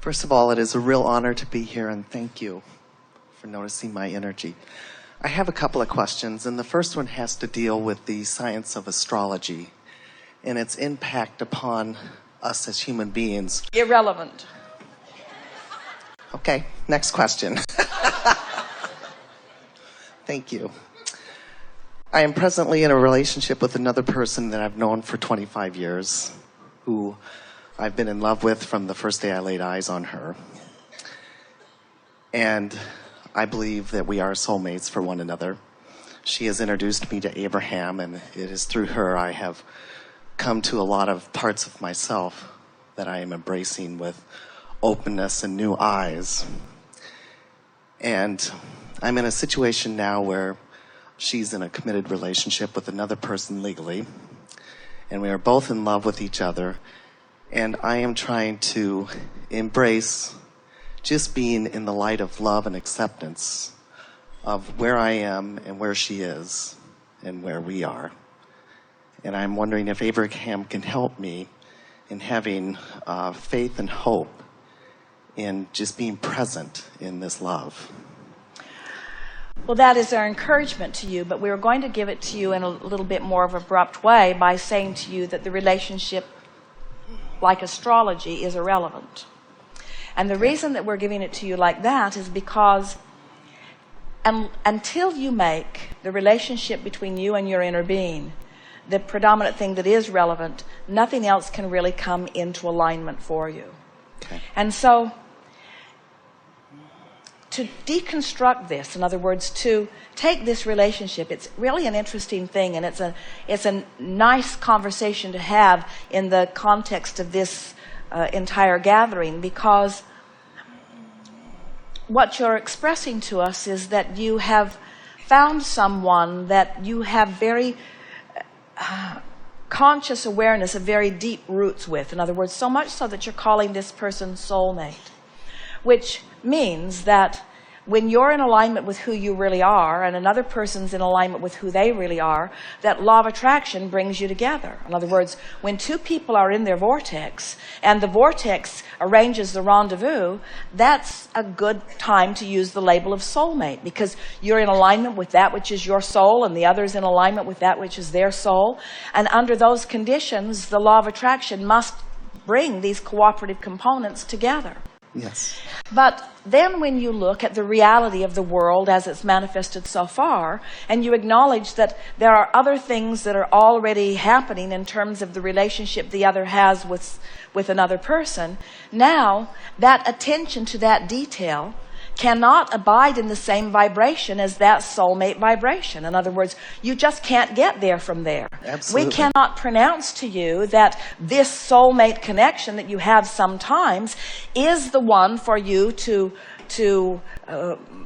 First of all, it is a real honor to be here, and thank you for noticing my energy. I have a couple of questions, and the first one has to deal with the science of astrology and its impact upon us as human beings. Irrelevant. Okay, next question. Thank you. I am presently in a relationship with another person that I've known for 25 years, who I've been in love with from the first day I laid eyes on her. And I believe that we are soulmates for one another. She has introduced me to Abraham, and it is through her I have come to a lot of parts of myself that I am embracing with openness and new eyes. And I'm in a situation now where she's in a committed relationship with another person legally, and we are both in love with each other, and I am trying to embrace just being in the light of love and acceptance of where I am and where she is and where we are. And I'm wondering if Abraham can help me in having faith and hope in just being present in this love. Well, that is our encouragement to you, but we are going to give it to you in a little bit more of an abrupt way by saying to you that the relationship, like astrology, is irrelevant. And the reason that we're giving it to you like that is because until you make the relationship between you and your inner being the predominant thing that is relevant, nothing else can really come into alignment for you. Okay. And so, to deconstruct this, in other words, to take this relationship, it's really an interesting thing, and it's a nice conversation to have in the context of this entire gathering, because what you're expressing to us is that you have found someone that you have very conscious awareness of very deep roots with. In other words, so much so that you're calling this person soulmate, which means that when you're in alignment with who you really are and another person's in alignment with who they really are, that law of attraction brings you together. In other words, when two people are in their vortex and the vortex arranges the rendezvous, that's a good time to use the label of soulmate, because you're in alignment with that which is your soul and the other's in alignment with that which is their soul. And under those conditions, the law of attraction must bring these cooperative components together. Yes. But then when you look at the reality of the world as it's manifested so far, and you acknowledge that there are other things that are already happening in terms of the relationship the other has with another person, now that attention to that detail cannot abide in the same vibration as that soulmate vibration. In other words, you just can't get there from there. Absolutely. We cannot pronounce to you that this soulmate connection that you have sometimes is the one for you to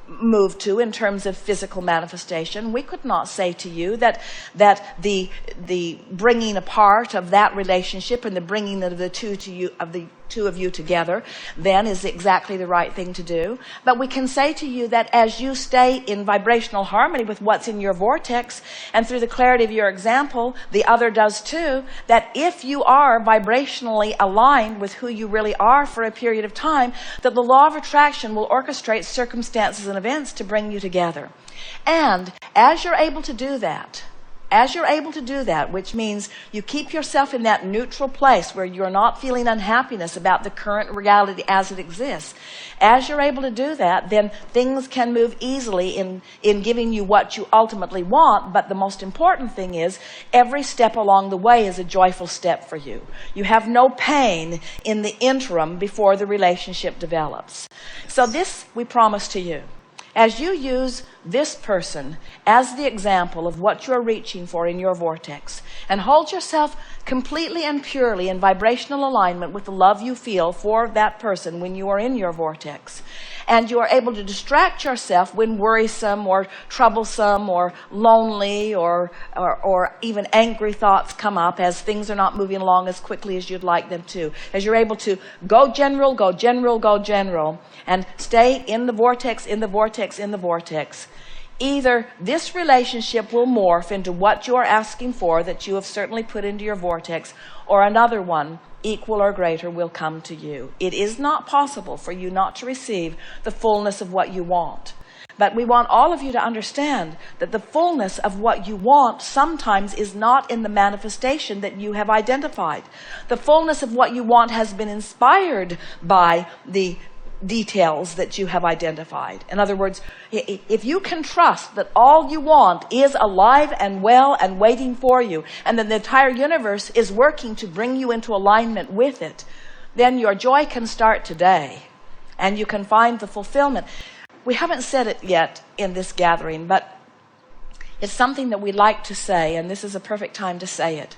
move to in terms of physical manifestation. We could not say to you that the bringing apart of that relationship and the bringing of the two of you together then is exactly the right thing to do. But we can say to you that as you stay in vibrational harmony with what's in your vortex, and through the clarity of your example, the other does too, that if you are vibrationally aligned with who you really are for a period of time, that the law of attraction will orchestrate circumstances and events to bring you together. And as you're able to do that, which means you keep yourself in that neutral place where you're not feeling unhappiness about the current reality as it exists, as you're able to do that, then things can move easily in giving you what you ultimately want. But the most important thing is every step along the way is a joyful step for you. You have no pain in the interim before the relationship develops. So this we promise to you. As you use this person as the example of what you're reaching for in your vortex, and hold yourself completely and purely in vibrational alignment with the love you feel for that person when you are in your vortex, and you are able to distract yourself when worrisome or troublesome or lonely or even angry thoughts come up as things are not moving along as quickly as you'd like them to. As you're able to go general, go general, go general, and stay in the vortex, in the vortex, in the vortex, either this relationship will morph into what you're asking for that you have certainly put into your vortex, or another one equal or greater will come to you. It is not possible for you not to receive the fullness of what you want. But we want all of you to understand that the fullness of what you want sometimes is not in the manifestation that you have identified. The fullness of what you want has been inspired by the details that you have identified. In other words, if you can trust that all you want is alive and well and waiting for you, and that the entire universe is working to bring you into alignment with it, then your joy can start today, and you can find the fulfillment. We haven't said it yet in this gathering, but it's something that we like to say, and this is a perfect time to say it.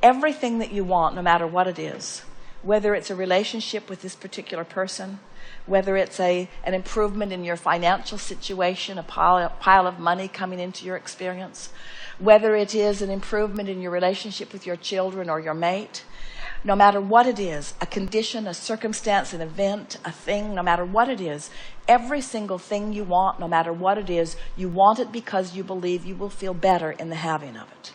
Everything that you want, no matter what it is, whether it's a relationship with this particular person, whether it's an improvement in your financial situation, a pile of money coming into your experience, whether it is an improvement in your relationship with your children or your mate, no matter what it is, a condition, a circumstance, an event, a thing, no matter what it is, every single thing you want, no matter what it is, you want it because you believe you will feel better in the having of it.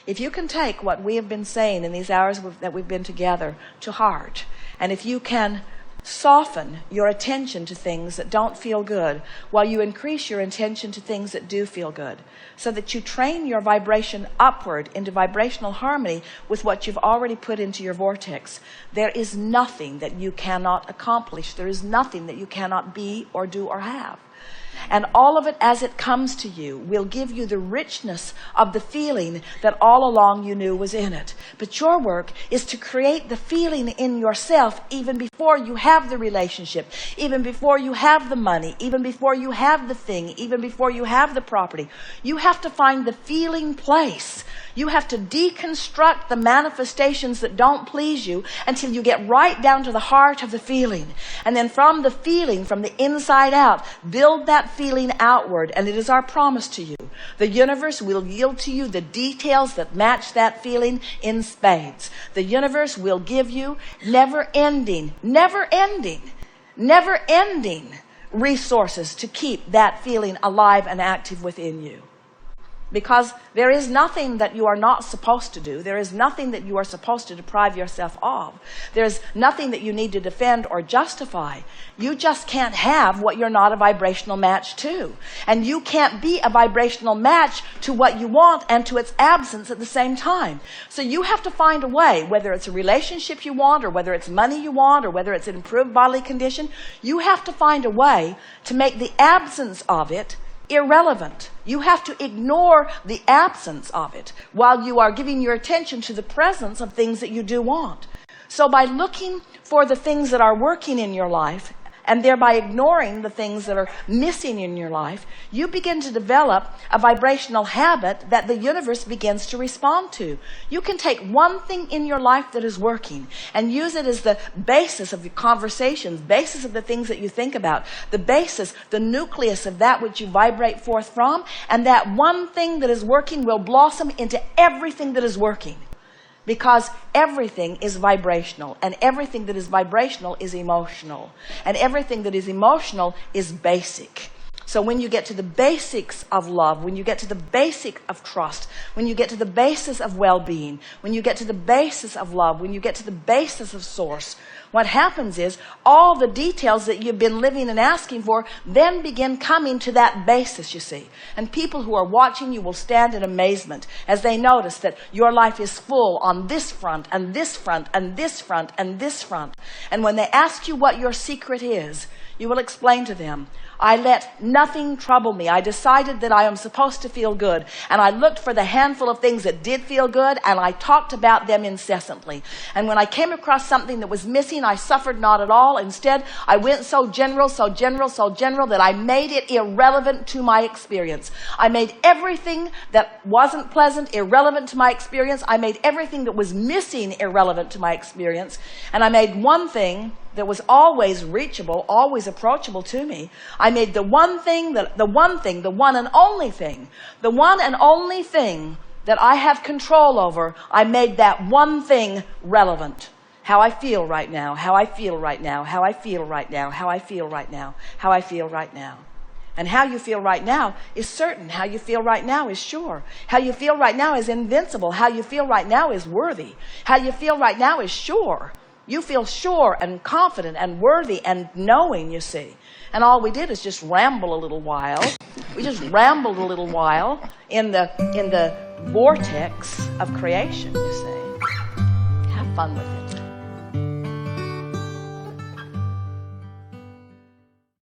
If you can take what we have been saying in these hours that we've been together to heart, and if you can soften your attention to things that don't feel good while you increase your attention to things that do feel good, so that you train your vibration upward into vibrational harmony with what you've already put into your vortex, there is nothing that you cannot accomplish. There is nothing that you cannot be or do or have. And all of it as it comes to you will give you the richness of the feeling that all along you knew was in it. But your work is to create the feeling in yourself even before you have the relationship, even before you have the money, even before you have the thing, even before you have the property. You have to find the feeling place. You have to deconstruct the manifestations that don't please you until you get right down to the heart of the feeling. And then from the feeling, from the inside out, build that feeling outward. And it is our promise to you. The universe will yield to you the details that match that feeling in spades. The universe will give you never-ending resources to keep that feeling alive and active within you. Because there is nothing that you are not supposed to do. There is nothing that you are supposed to deprive yourself of. There's nothing that you need to defend or justify. You just can't have what you're not a vibrational match to. And you can't be a vibrational match to what you want and to its absence at the same time. So you have to find a way, whether it's a relationship you want, or whether it's money you want, or whether it's an improved bodily condition, you have to find a way to make the absence of it irrelevant. You have to ignore the absence of it while you are giving your attention to the presence of things that you do want. So by looking for the things that are working in your life and thereby ignoring the things that are missing in your life, you begin to develop a vibrational habit that the universe begins to respond to. You can take one thing in your life that is working and use it as the basis of your conversations, basis of the things that you think about, the basis, the nucleus of that which you vibrate forth from, and that one thing that is working will blossom into everything that is working. Because everything is vibrational, and everything that is vibrational is emotional, and everything that is emotional is basic. So when you get to the basics of love, when you get to the basic of trust, when you get to the basis of well-being, when you get to the basis of love, when you get to the basis of source, what happens is all the details that you've been living and asking for then begin coming to that basis, you see. And people who are watching you will stand in amazement as they notice that your life is full on this front and this front and this front and this front. And when they ask you what your secret is, you will explain to them, I let nothing trouble me. I decided that I am supposed to feel good. And I looked for the handful of things that did feel good, and I talked about them incessantly. And when I came across something that was missing, I suffered not at all. Instead, I went so general that I made it irrelevant to my experience. I made everything that wasn't pleasant irrelevant to my experience. I made everything that was missing irrelevant to my experience. And I made one thing that was always reachable, always approachable to me. I made the one and only thing that I have control over, I made that one thing relevant. How I feel right now, how I feel right now, how I feel right now, how I feel right now, how I feel right now. And how you feel right now is certain. How you feel right now is sure. How you feel right now is invincible. How you feel right now is worthy. How you feel right now is sure. You feel sure and confident and worthy and knowing, you see. And all we did is just ramble a little while. We just rambled a little while in the vortex of creation, you see. Have fun with it.